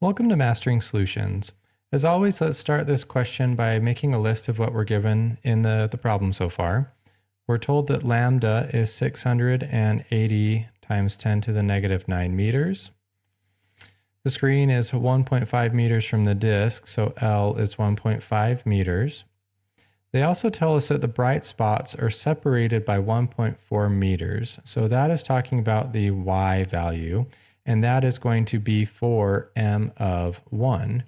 Welcome to Mastering Solutions. As always, let's start this question by making a list of what we're given in the problem so far. We're told that lambda is 680 times 10 to the negative 9 meters. The screen is 1.5 meters from the disk, so L is 1.5 meters. They also tell us that the bright spots are separated by 1.4 meters. So that is talking about the Y value, and that is going to be for M of 1.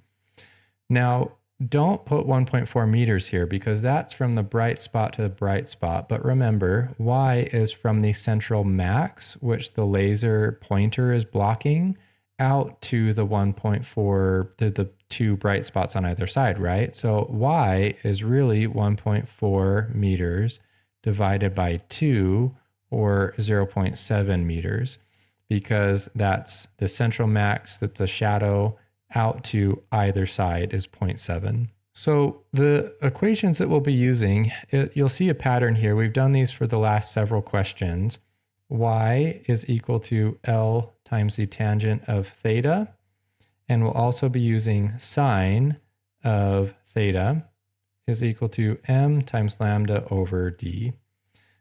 Now, don't put 1.4 meters here because that's from the bright spot to the bright spot. But remember, Y is from the central max, which the laser pointer is blocking, out to the 1.4, to the two bright spots on either side, right? So Y is really 1.4 meters divided by 2, or 0.7 meters, because that's the central max, that's a shadow, out to either side is 0.7. So the equations that we'll be using, you'll see a pattern here. We've done these for the last several questions. Y is equal to L times the tangent of theta. And we'll also be using sine of theta is equal to m times lambda over d.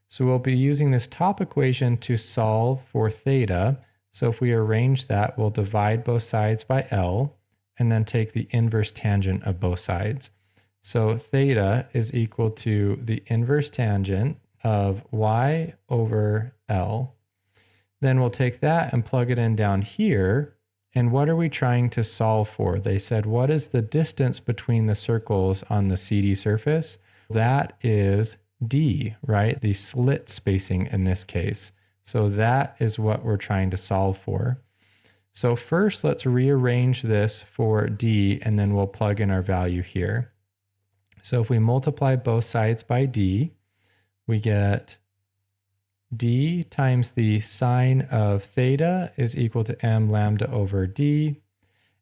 So we'll be using this top equation to solve for theta. So if we arrange that, we'll divide both sides by L and then take the inverse tangent of both sides. So theta is equal to the inverse tangent of y over L. Then we'll take that and plug it in down here. And what are we trying to solve for? They said, what is the distance between the circles on the CD surface? That is D, right? The slit spacing in this case. So that is what we're trying to solve for. So first, let's rearrange this for D, and then we'll plug in our value here. So if we multiply both sides by D, we get D times the sine of theta is equal to m lambda over d.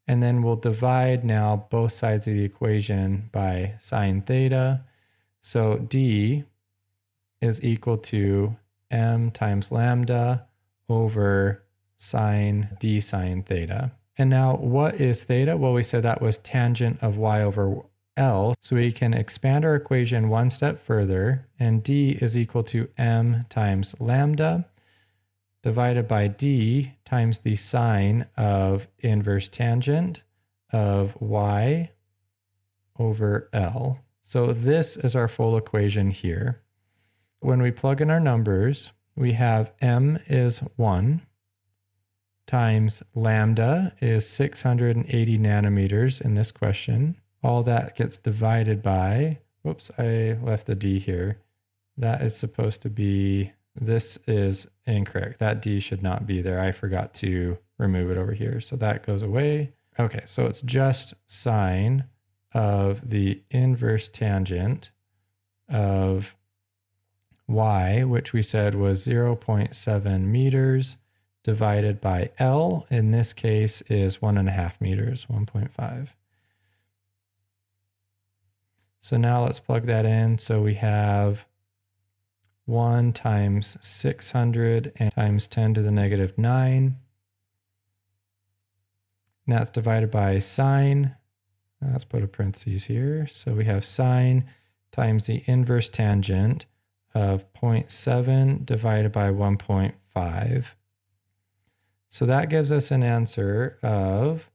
And then we'll divide now both sides of the equation by sine theta. So D is equal to m times lambda over sine d sine theta. And now what is theta? Well, we said that was tangent of y over L. So we can expand our equation one step further, and D is equal to m times lambda divided by D times the sine of inverse tangent of y over L. So this is our full equation here. When we plug in our numbers, we have m is 1 times lambda is 680 nanometers in this question. All that gets divided by, whoops, I left the D here. That is supposed to be, this is incorrect. That D should not be there. I forgot to remove it over here. So that goes away. Okay, so it's just sine of the inverse tangent of y, which we said was 0.7 meters divided by L. In this case is 1.5 meters, 1.5. So now let's plug that in. So we have 1 times 600 and times 10 to the negative 9. And that's divided by sine. Let's put a parentheses here. So we have sine times the inverse tangent of 0.7 divided by 1.5. So that gives us an answer of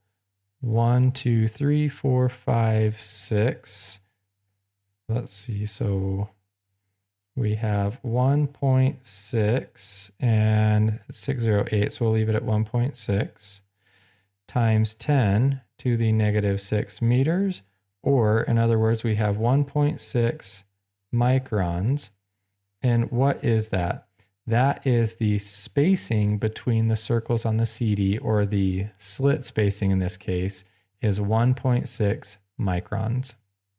1, 2, 3, 4, 5, 6. Let's see, so we have 1.6 and 608, so we'll leave it at 1.6 times 10 to the negative 6 meters, or in other words, we have 1.6 microns. And what is that? That is the spacing between the circles on the CD, or the slit spacing in this case, is 1.6 microns.